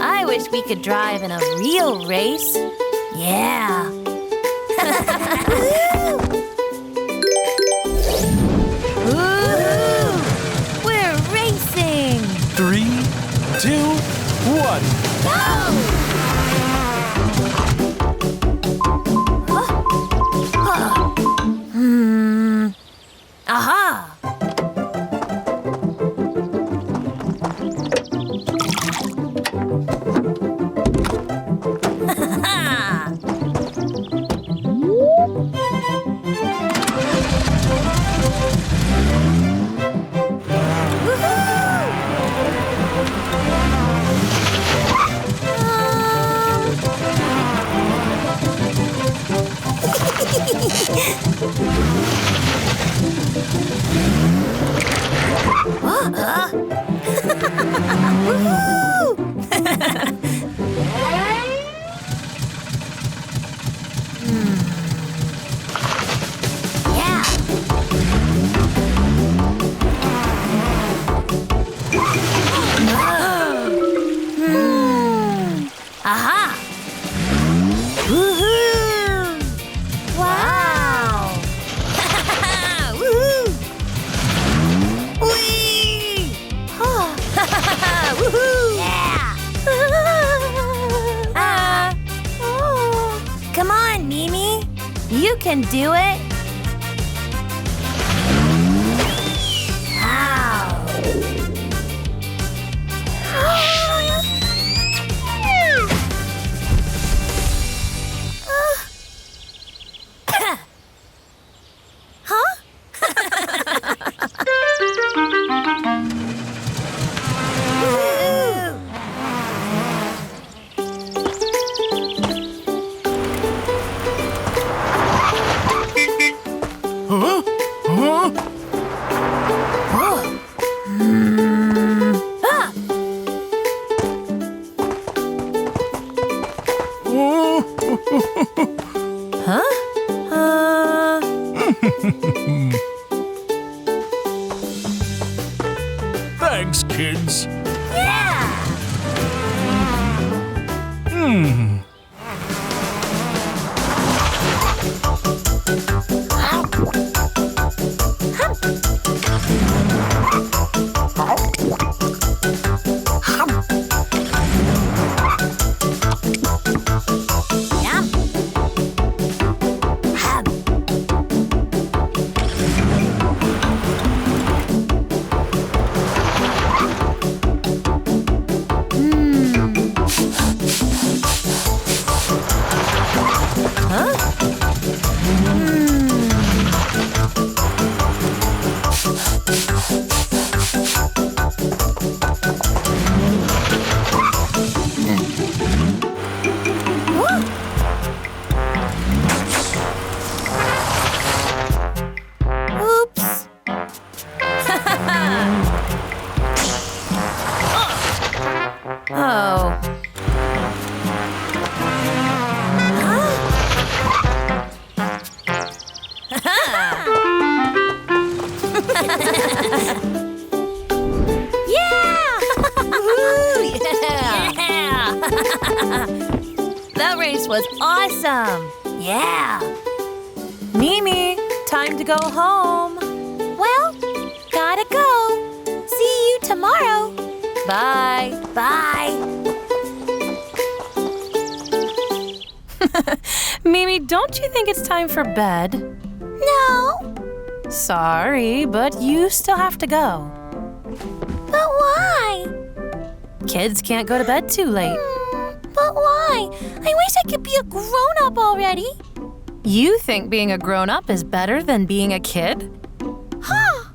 I wish we could drive in a real race. Yeah. Woo-hoo! We're racing. 3, 2, 1. Go! Aha! Aha! Woohoo! Wow! Woohoo! Whee! Woohoo! Yeah! Come on, Mimi. You can do it. Wow! Huh? Huh? Huh? Huh? Thanks, kids. Yeah! Yum. Oops. Oh. Yeah! Woo! Yeah! That race was awesome. Yeah. Mimi, time to go home. Well, gotta go. See you tomorrow. Bye. Bye. Mimi, don't you think it's time for bed? No. Sorry, but you still have to go. But why? Kids can't go to bed too late. But why? I wish I could be a grown-up already. You think being a grown-up is better than being a kid? Huh.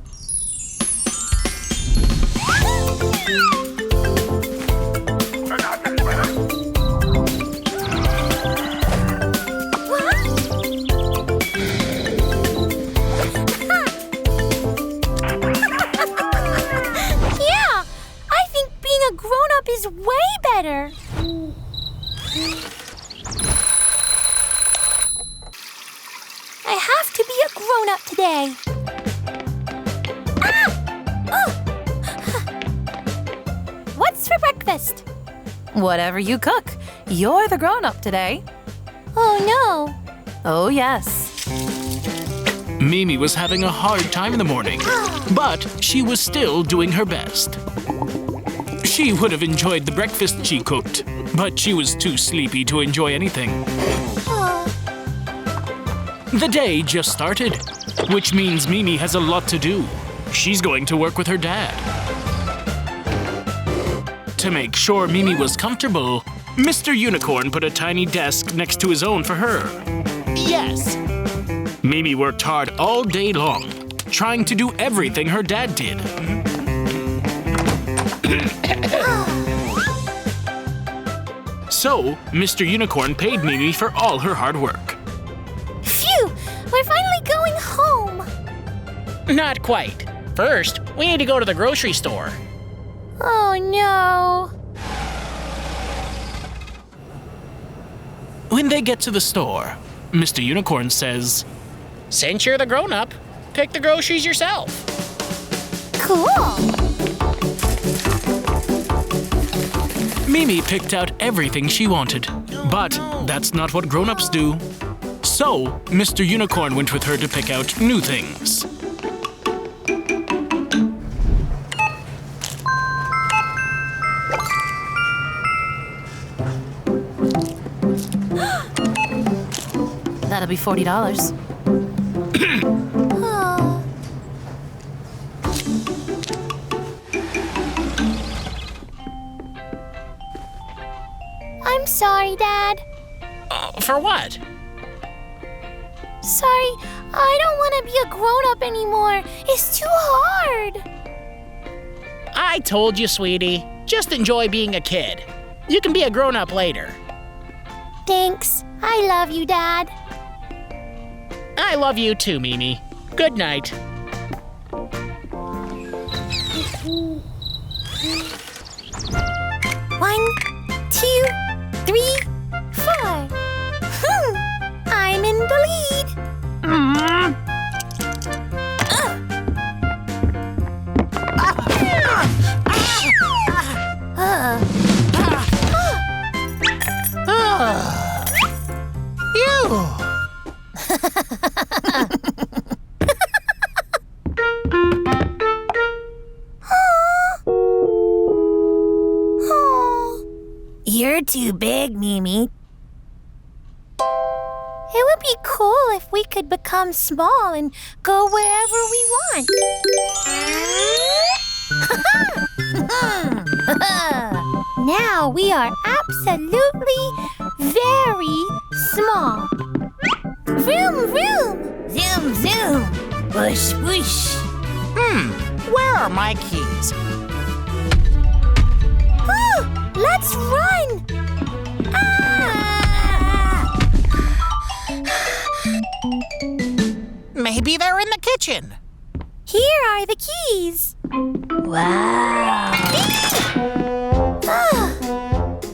Yeah, I think being a grown-up is way better. I have to be a grown-up today. Ah! What's for breakfast? Whatever you cook. You're the grown-up today. Oh no. Oh, yes. Mimi was having a hard time in the morning, but she was still doing her best. She would have enjoyed the breakfast she cooked, but she was too sleepy to enjoy anything. The day just started, which means Mimi has a lot to do. She's going to work with her dad. To make sure Mimi was comfortable, Mr. Unicorn put a tiny desk next to his own for her. Yes! Mimi worked hard all day long, trying to do everything her dad did. So, Mr. Unicorn paid Mimi for all her hard work. Phew! We're finally going home. Not quite. First, we need to go to the grocery store. Oh no. When they get to the store, Mr. Unicorn says, Since you're the grown-up, pick the groceries yourself. Cool. Mimi picked out everything she wanted, but that's not what grown-ups do. So, Mr. Unicorn went with her to pick out new things. That'll be $40. Oh. I'm sorry, Dad. For what? Sorry, I don't want to be a grown-up anymore. It's too hard. I told you, sweetie. Just enjoy being a kid. You can be a grown-up later. Thanks. I love you, Dad. I love you too, Mimi. Good night. One, 2, 3, 4. I'm in the lead. You're too big, Mimi. It would be cool if we could become small and go wherever we want. Now we are absolutely very small. Vroom, vroom. Zoom, zoom. Whoosh, whoosh. Where are my keys? Oh, let's run! Ah! Maybe they're in the kitchen. Here are the keys. Wow.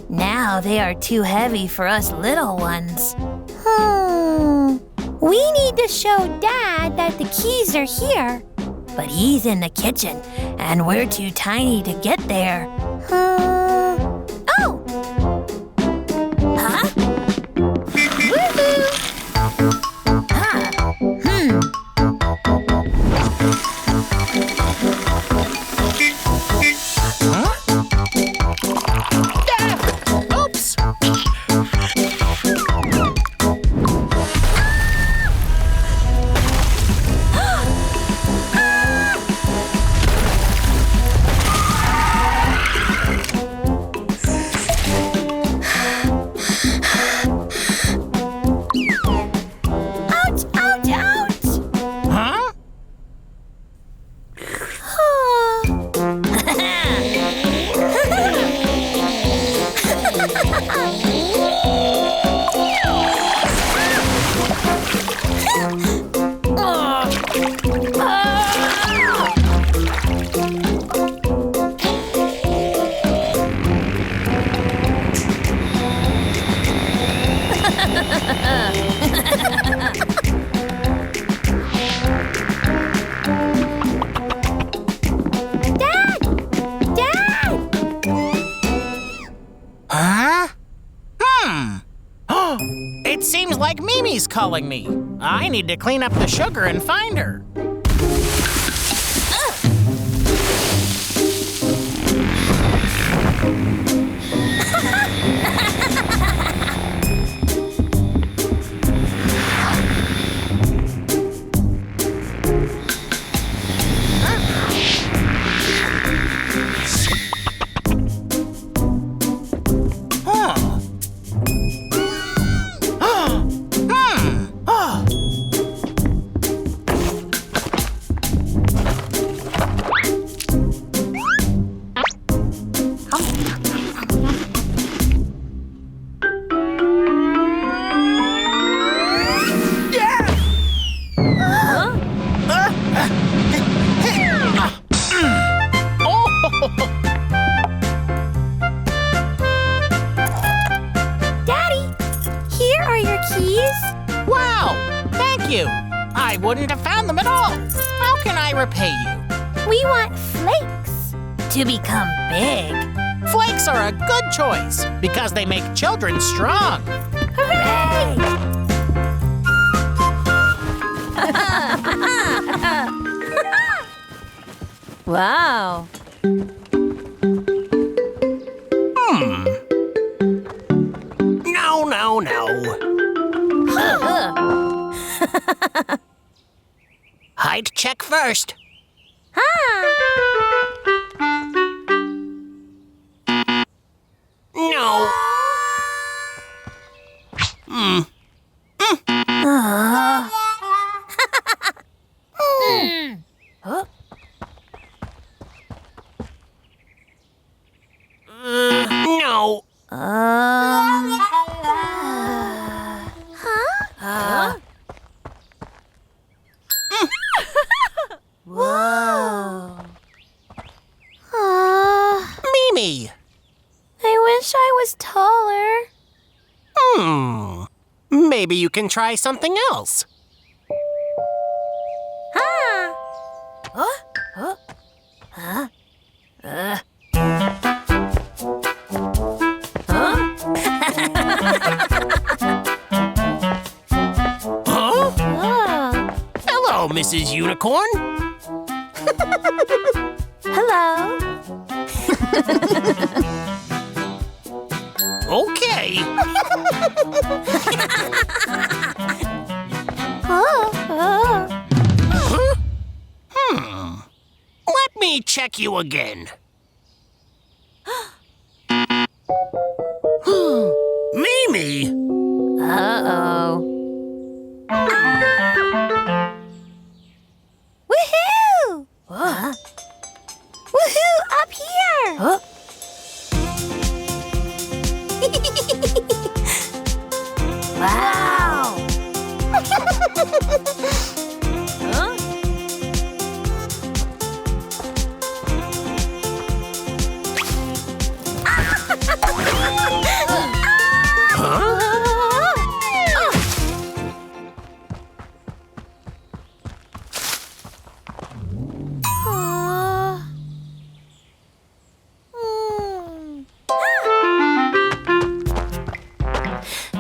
Now they are too heavy for us little ones. We need to show Dad that the keys are here. But he's in the kitchen, and we're too tiny to get there. Oh! Huh? Woohoo! Oops! like Mimi's calling me. I need to clean up the sugar and find her. I wouldn't have found them at all. How can I repay you? We want flakes to become big. Flakes are a good choice because they make children strong. Hooray! Wow. No. Height check first. No. No. Whoa. Mimi. I wish I was taller. Maybe you can try something else. Hello, Mrs. Unicorn. Hello. Okay. Let me check you again. Mimi! Uh-oh. Woohoo! Woohoo! Up here! Wow!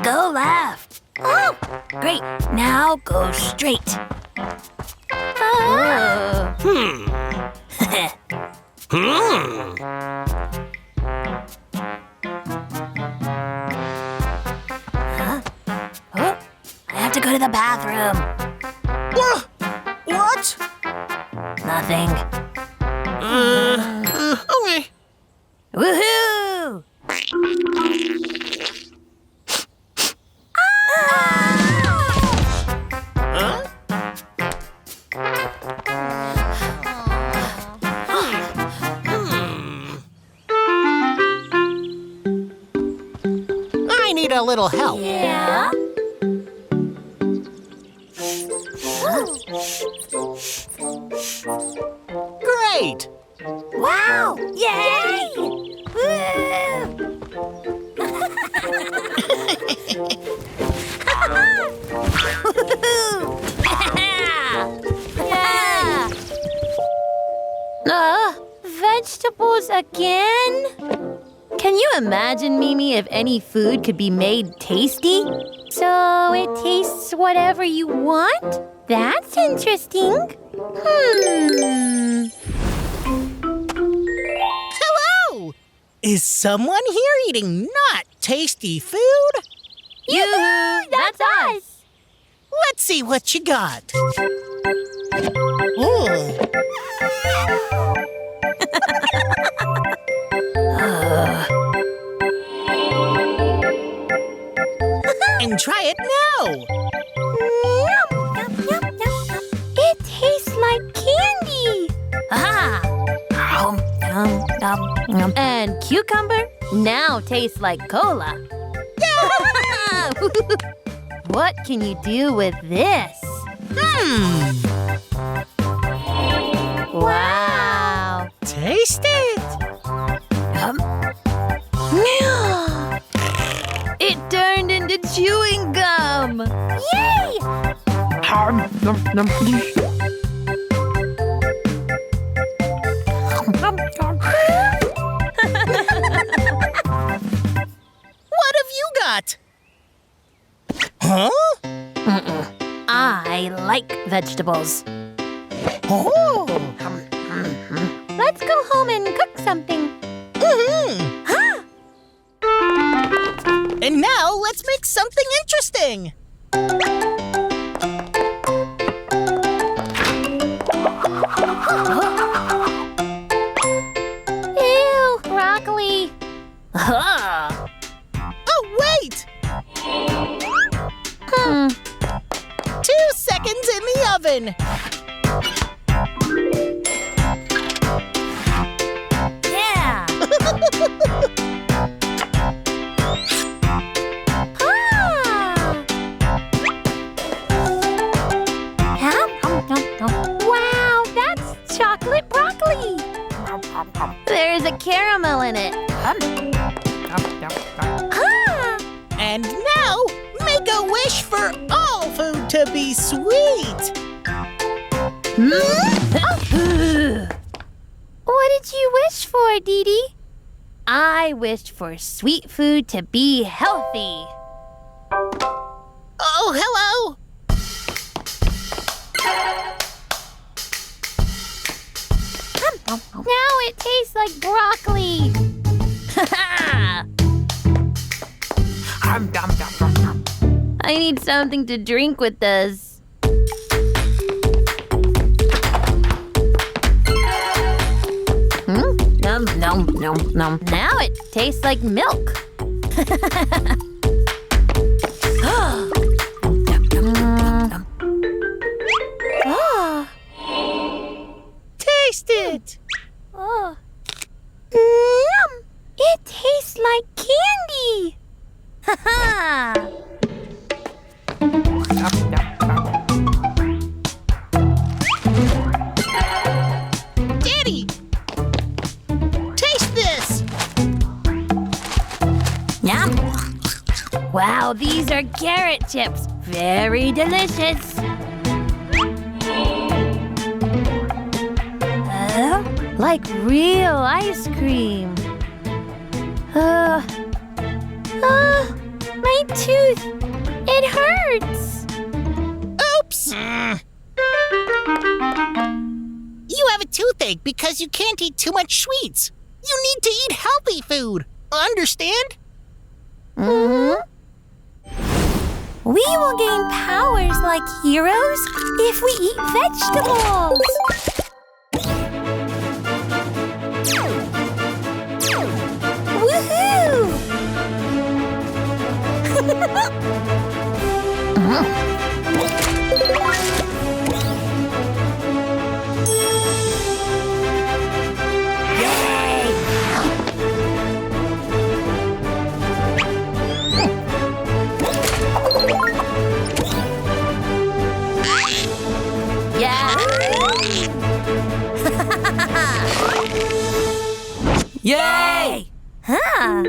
Go left. Oh, great. Now go straight. I have to go to the bathroom. What? Nothing. Okay. Woohoo! I need a little help. Yeah? Great! Wow! Yay! Vegetables again? Can you imagine, Mimi, if any food could be made tasty? So it tastes whatever you want? That's interesting. Hello! Is someone here eating not tasty food? Yoo-hoo! That's us! Let's see what you got. Ooh. And try it now. It tastes like candy. And cucumber now tastes like cola. What can you do with this? Wow. Taste it. It turned into chewing gum. Yay! What have you got? Huh? I like vegetables. Oh. Let's go home and cook something. And now let's make something interesting. Ew, broccoli. Oh, wait! 2 seconds in the oven. Yeah. Wow, that's chocolate broccoli. There's a caramel in it. And now, make a wish for all food to be sweet. What did you wish for, Dee Dee? I wished for sweet food to be healthy. Oh, hello. Now it tastes like broccoli. I need something to drink with this. Nom, nom, nom, nom. Now it tastes like milk. Taste it. Oh. Yum! It tastes like candy. Ha ha! Daddy, taste this. Yum! Wow, these are carrot chips. Very delicious. Like real ice cream. My tooth. It hurts. Oops. You have a toothache because you can't eat too much sweets. You need to eat healthy food. Understand? We will gain powers like heroes if we eat vegetables. Woohoo! Yay! Huh?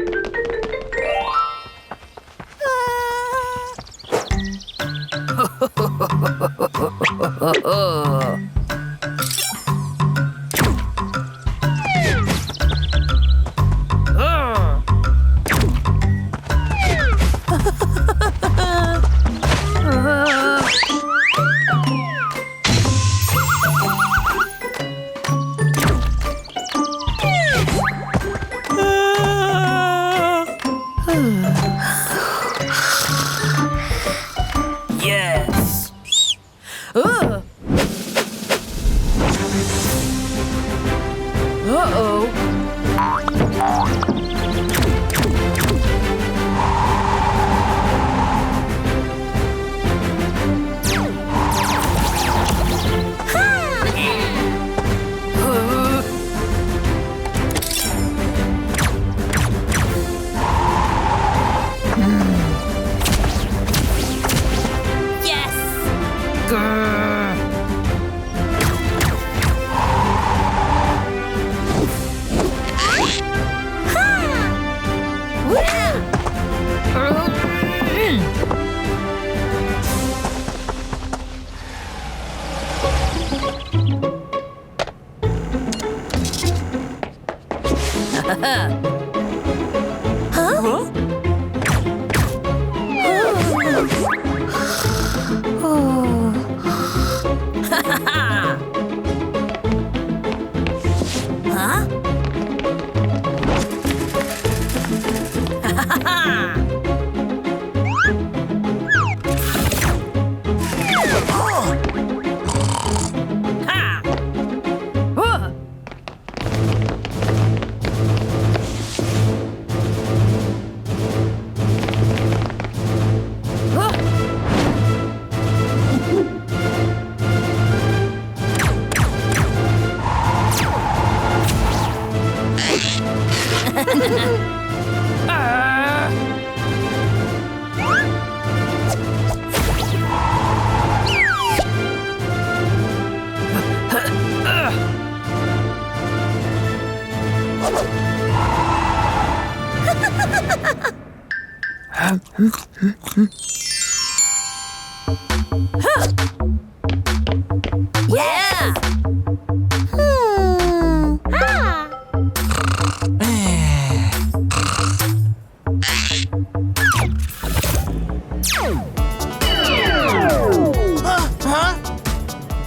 Yeah! Huh?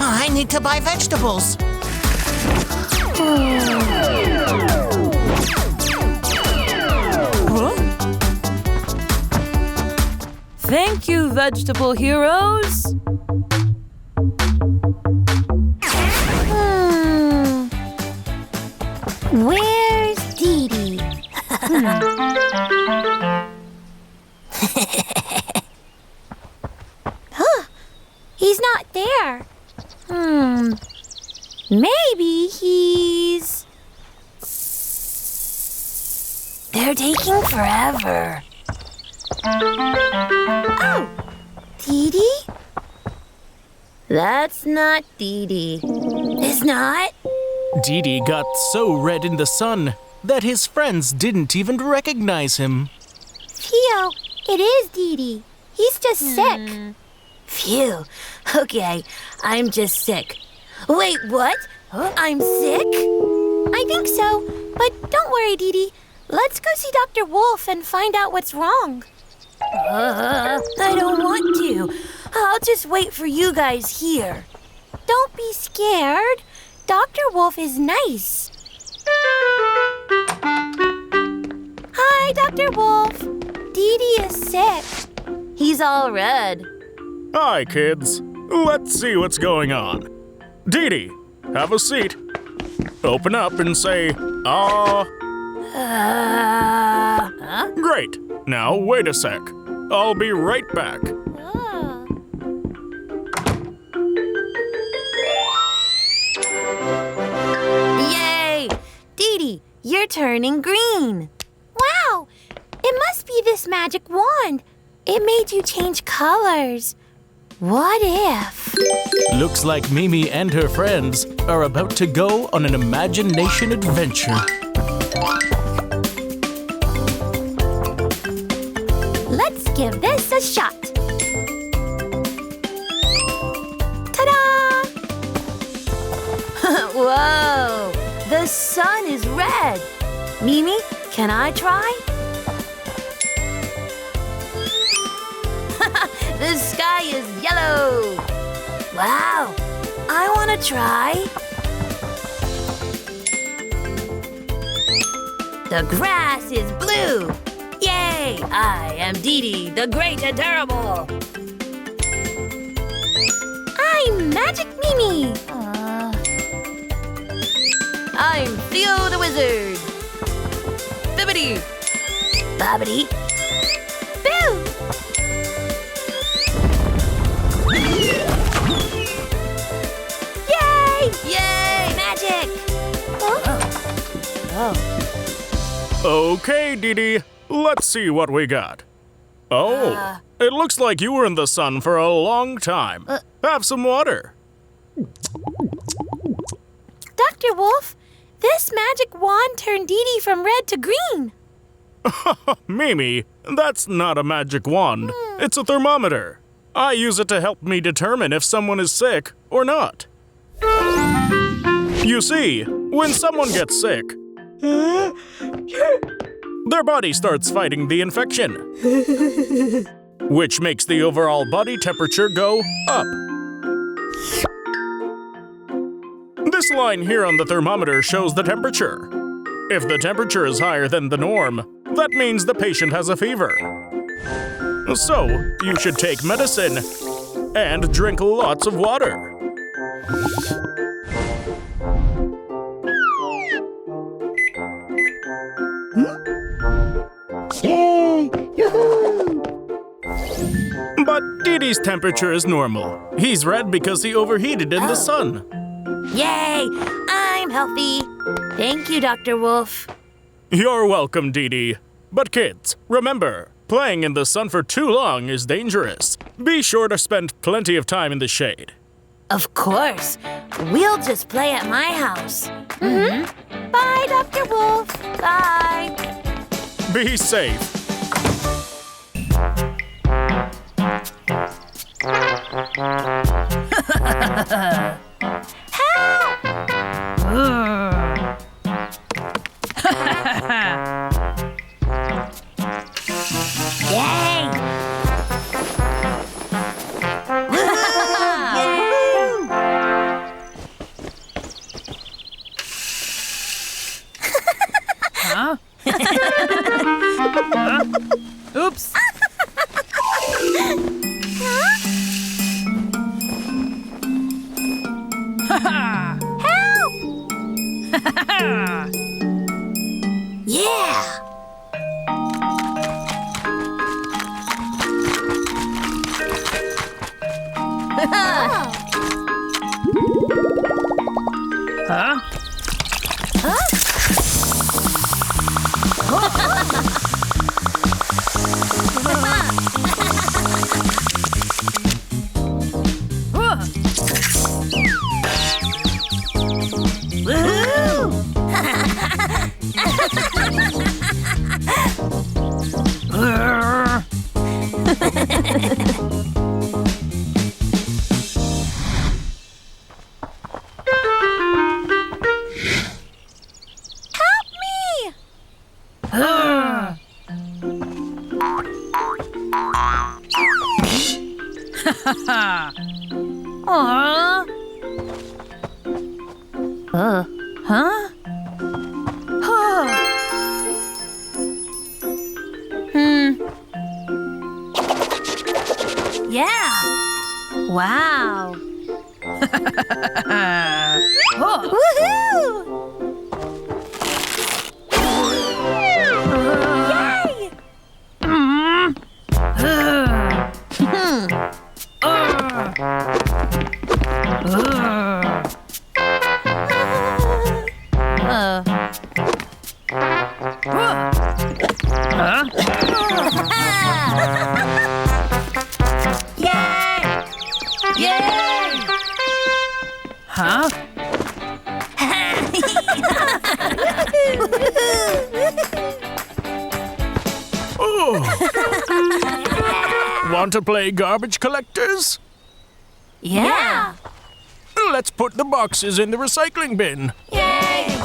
I need to buy vegetables. Thank you, vegetable heroes. Where's Dee Dee? He's not there. Maybe he's... They're taking forever. Oh, Dee Dee? That's not Dee Dee. It's not? Dee Dee got so red in the sun that his friends didn't even recognize him. Phew, it is Dee Dee. He's just sick. Phew. Okay, I'm just sick. Wait, what? I'm sick? I think so, but don't worry, Dee Dee. Let's go see Dr. Wolf and find out what's wrong. I don't want to. I'll just wait for you guys here. Don't be scared. Dr. Wolf is nice. Hi, Dr. Wolf. Dee Dee is sick. He's all red. Hi, kids. Let's see what's going on. Dee Dee, have a seat. Open up and say, ah. Huh? Great. Now, wait a sec. I'll be right back. Yay! Dee Dee, you're turning green. Wow! It must be this magic wand. It made you change colors. What if? Looks like Mimi and her friends are about to go on an imagination adventure. Let's give this a shot. Ta-da! Whoa! The sun is red. Mimi, can I try? The sky is yellow. Wow! I want to try. The grass is blue. Yay! I am Dee Dee, the great and terrible. I'm Magic Mimi. I'm Theo the Wizard. Bibbidi. Bobbidi. Boo! Yay! Yay! Magic! Okay, Dee Dee, let's see what we got. Oh, it looks like you were in the sun for a long time. Have some water. Dr. Wolf, this magic wand turned Dee Dee from red to green. Mimi, that's not a magic wand. It's a thermometer. I use it to help me determine if someone is sick or not. You see, when someone gets sick, Their body starts fighting the infection, which makes the overall body temperature go up. This line here on the thermometer shows the temperature. If the temperature is higher than the norm, that means the patient has a fever. So, you should take medicine and drink lots of water. Yay! Yoo-hoo! But Dee Dee's temperature is normal. He's red because he overheated in the sun. Yay! I'm healthy. Thank you, Dr. Wolf. You're welcome, Dee Dee. But kids, remember, playing in the sun for too long is dangerous. Be sure to spend plenty of time in the shade. Of course. We'll just play at my house. Mm-hmm. Bye, Dr. Wolf. Bye. Be safe. Yay! Huh? Oops. Yeah! Huh? Help me! Aww. Huh? Yeah. Wow. Woohoo! Yay! Yay! Yay! Huh? Want to play garbage collectors? Yeah! Let's put the boxes in the recycling bin. Yay!